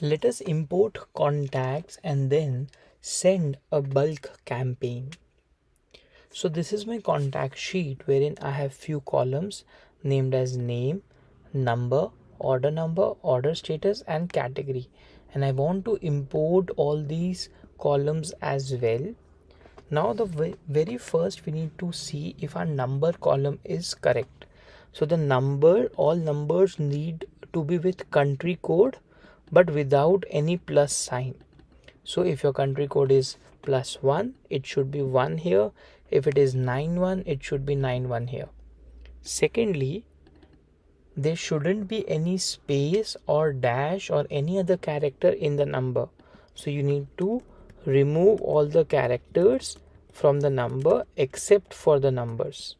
Let us import contacts and then send a bulk campaign. So this is my contact sheet wherein I have few columns named as name, number, order status and category. And I want to import all these columns as well. Now the very first we need to see if our number column is correct. So the number, all numbers need to be with country code but without any plus sign. So if your country code is +1, it should be 1 here. If it is 91, it should be 91 here. Secondly, there shouldn't be any space or dash or any other character in the number. So you need to remove all the characters from the number except for the numbers.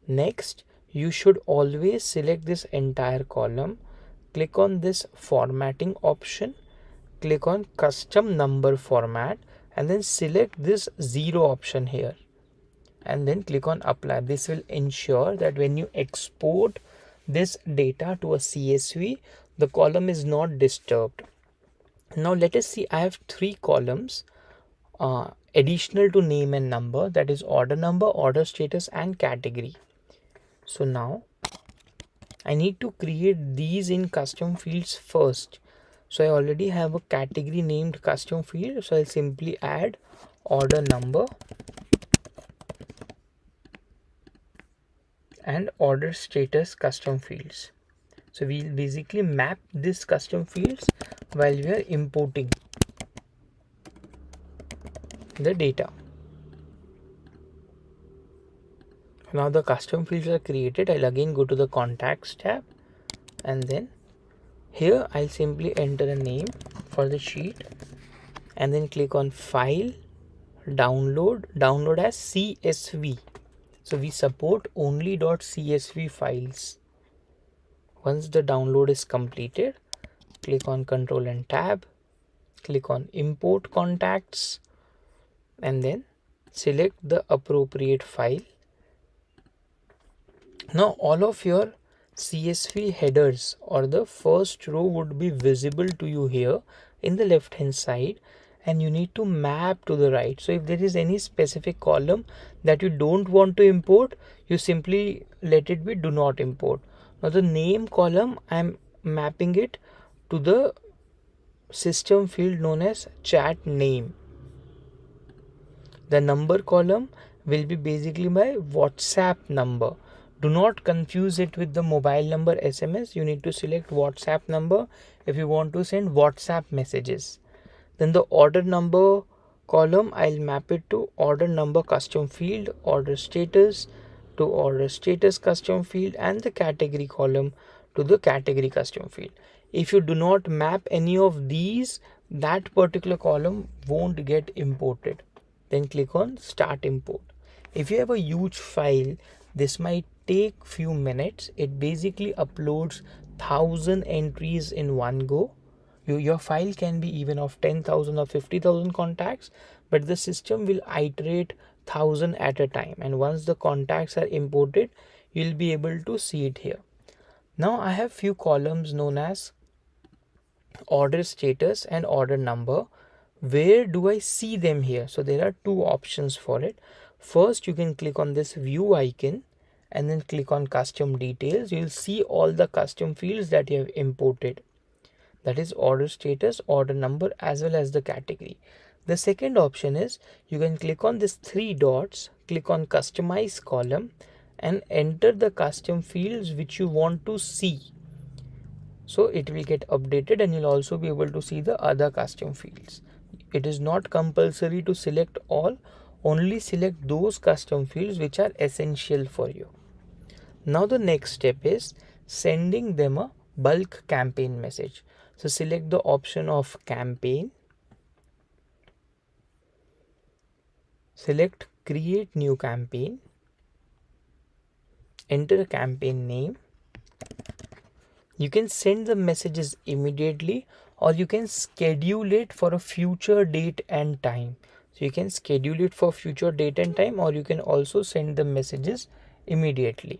Next, you should always select this entire column. Click on this formatting option. Click on custom number format and then select this 0 option here and then click on apply. This will ensure that when you export this data to a CSV, the column is not disturbed. Now let us see, I have 3 columns additional to name and number, that is order number, order status and category. So now I need to create these in custom fields first. So I already have a category named custom field. So I'll simply add order number and order status custom fields. So we'll basically map this custom fields while we are importing the data. Now the custom fields are created. I'll again go to the contacts tab and then here I'll simply enter a name for the sheet and then click on file, download as CSV. So we support only .csv files. Once the download is completed, click on Control and Tab, click on import contacts and then select the appropriate file. Now all of your CSV headers or the first row would be visible to you here in the left hand side and you need to map to the right. So if there is any specific column that you don't want to import, you simply let it be do not import. Now the name column, I'm mapping it to the system field known as chat name. The number column will be basically my WhatsApp number. Do not confuse it with the mobile number SMS. You need to select WhatsApp number if you want to send WhatsApp messages. Then the order number column, I'll map it to order number custom field, order status to order status custom field and the category column to the category custom field. If you do not map any of these, that particular column won't get imported. Then click on start import. If you have a huge file, this might take few minutes. It basically uploads 1,000 entries in one go. Your file can be even of 10,000 or 50,000 contacts, but the system will iterate 1,000 at a time, and once the contacts are imported, you'll be able to see it here. Now I have few columns known as order status and order number. Where do I see them here? So there are two options for it. First, you can click on this view icon and then click on custom details. You'll see all the custom fields that you have imported. That is order status, order number as well as the category. The second option is you can click on this 3 dots, click on customize column and enter the custom fields which you want to see. So it will get updated and you'll also be able to see the other custom fields. It is not compulsory to select all, only select those custom fields which are essential for you. Now the next step is sending them a bulk campaign message. So select the option of campaign, select create new campaign, enter a campaign name. You can send the messages immediately or you can schedule it for a future date and time. So you can schedule it for future date and time or you can also send the messages immediately.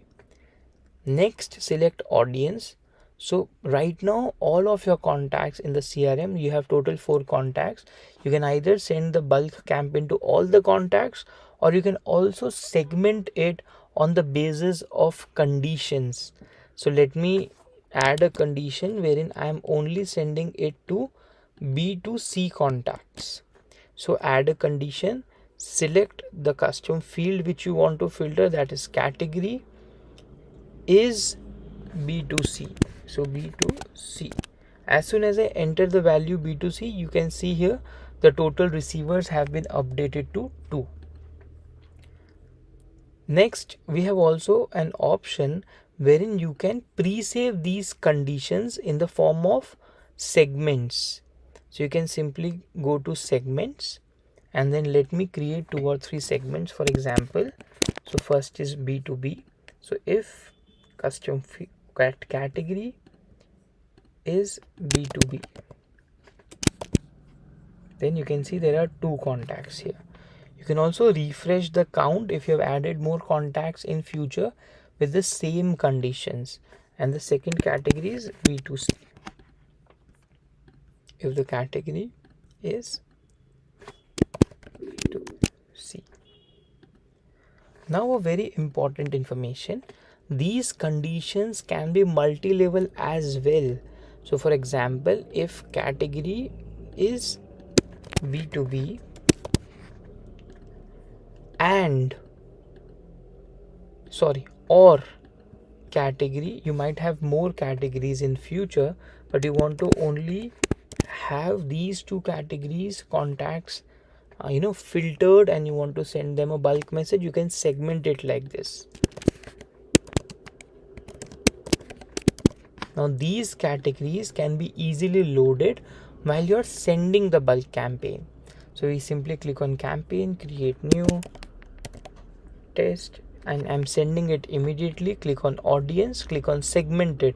Next, select audience. So right now, all of your contacts in the CRM, you have total 4 contacts. You can either send the bulk campaign to all the contacts, or you can also segment it on the basis of conditions. So let me add a condition wherein I am only sending it to B2C contacts. So add a condition, select the custom field which you want to filter, that is category is B2C. So B2C. As soon as I enter the value B2C, you can see here the total receivers have been updated to 2. Next, we have also an option wherein you can pre-save these conditions in the form of segments. So you can simply go to segments, and then let me create 2 or 3 segments for example. So first is B2B. So if custom category is B2B, then you can see there are 2 contacts here. You can also refresh the count if you have added more contacts in future with the same conditions. And the second category is B2C. If the category is B2C. Now a very important information. These conditions can be multi-level as well. So for example, if category is B2B and or category, you might have more categories in future, but you want to only have these 2 categories contacts filtered, and you want to send them a bulk message, you can segment it like this. Now these categories can be easily loaded while you're sending the bulk campaign. So we simply click on campaign, create new, test, and I'm sending it immediately. Click on audience, click on segmented.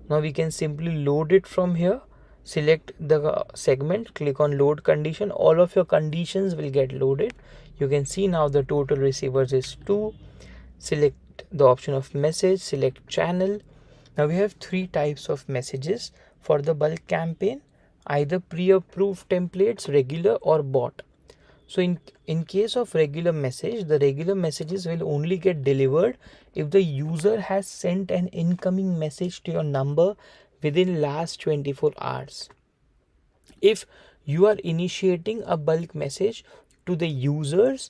Now we can simply load it from here. Select the segment, click on load condition. All of your conditions will get loaded. You can see now the total receivers is 2. Select the option of message, select channel. Now we have 3 types of messages for the bulk campaign, either pre-approved templates, regular, or bot. So in case of regular message, the regular messages will only get delivered if the user has sent an incoming message to your number within last 24 hours. If you are initiating a bulk message to the users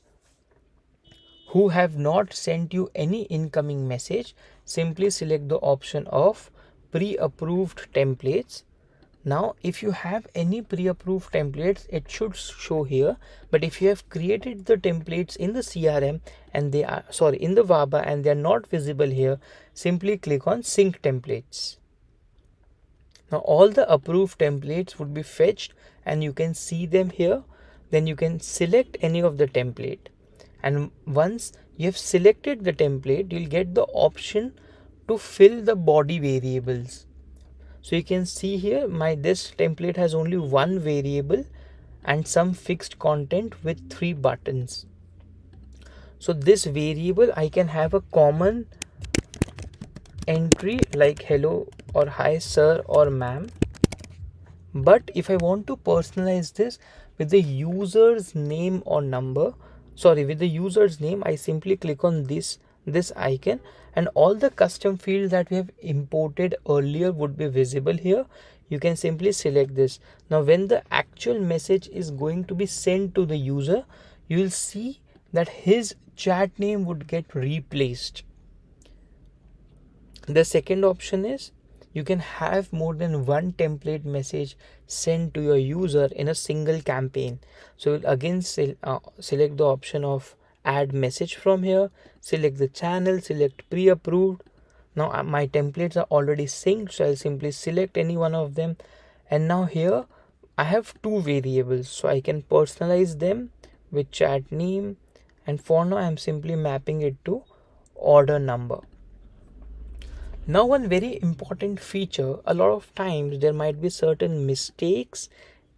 who have not sent you any incoming message, simply select the option of pre-approved templates. Now if you have any pre-approved templates, it should show here, but if you have created the templates in the CRM and they are in the VABA and they are not visible here, simply click on sync templates. Now all the approved templates would be fetched and you can see them here. Then you can select any of the template, and once you have selected the template, you'll get the option to fill the body variables. So you can see here this template has only 1 variable and some fixed content with 3 buttons. So this variable, I can have a common entry like hello or hi sir or ma'am. But if I want to personalize this with the user's name or number, with the user's name, I simply click on this icon, and all the custom fields that we have imported earlier would be visible here. You can simply select this. Now when the actual message is going to be sent to the user, you will see that his chat name would get replaced. The second option is you can have more than 1 template message sent to your user in a single campaign. So again select the option of add message from here, select the channel, select pre-approved. Now my templates are already synced, so I'll simply select any one of them, and now here I have 2 variables, so I can personalize them with chat name, and for now I'm simply mapping it to order number. Now one very important feature, a lot of times there might be certain mistakes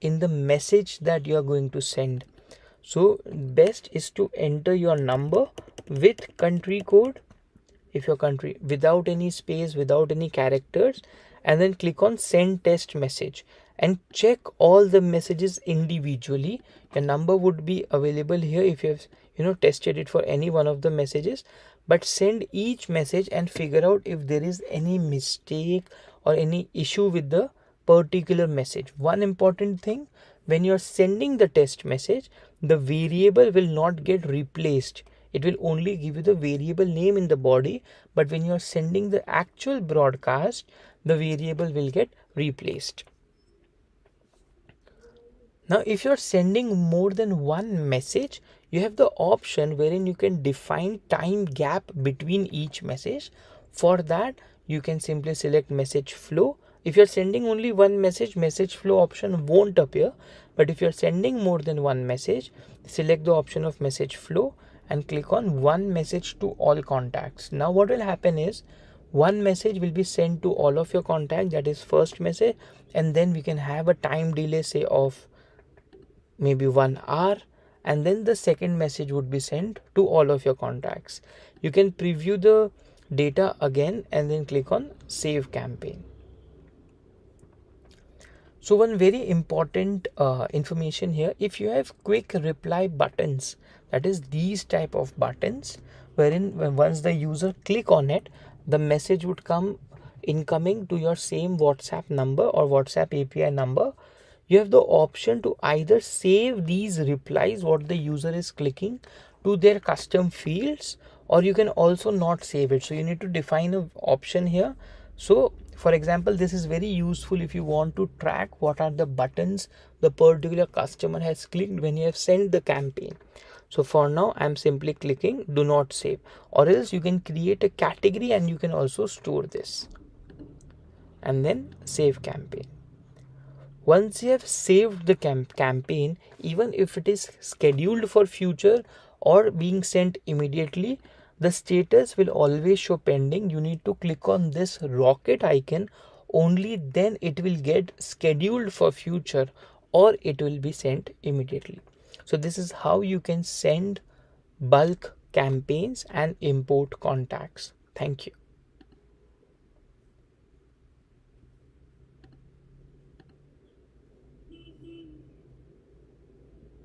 in the message that you are going to send. So best is to enter your number with country code, if your country, without any space, without any characters, and then click on send test message and check all the messages individually. Your number would be available here if you have tested it for any one of the messages, but send each message and figure out if there is any mistake or any issue with the particular message. One important thing, when you're sending the test message, the variable will not get replaced. It will only give you the variable name in the body, but when you're sending the actual broadcast, the variable will get replaced. Now, if you're sending more than one message, you have the option wherein you can define time gap between each message. For that, you can simply select message flow. If you're sending only one message, message flow option won't appear. But if you're sending more than one message, select the option of message flow and click on one message to all contacts. Now what will happen is, one message will be sent to all of your contacts, that is first message, and then we can have a time delay, say of maybe 1 hour, and then the second message would be sent to all of your contacts. You can preview the data again and then click on save campaign. So one very important information here, if you have quick reply buttons, that is these type of buttons, wherein once the user click on it, the message would come incoming to your same WhatsApp number or WhatsApp API number. You have the option to either save these replies, what the user is clicking, to their custom fields, or you can also not save it. So you need to define an option here. So for example, this is very useful if you want to track what are the buttons the particular customer has clicked when you have sent the campaign. So for now, I'm simply clicking do not save, or else you can create a category and you can also store this and then save campaign. Once you have saved the campaign, even if it is scheduled for future or being sent immediately, the status will always show pending. You need to click on this rocket icon, only then it will get scheduled for future or it will be sent immediately. So this is how you can send bulk campaigns and import contacts. Thank you.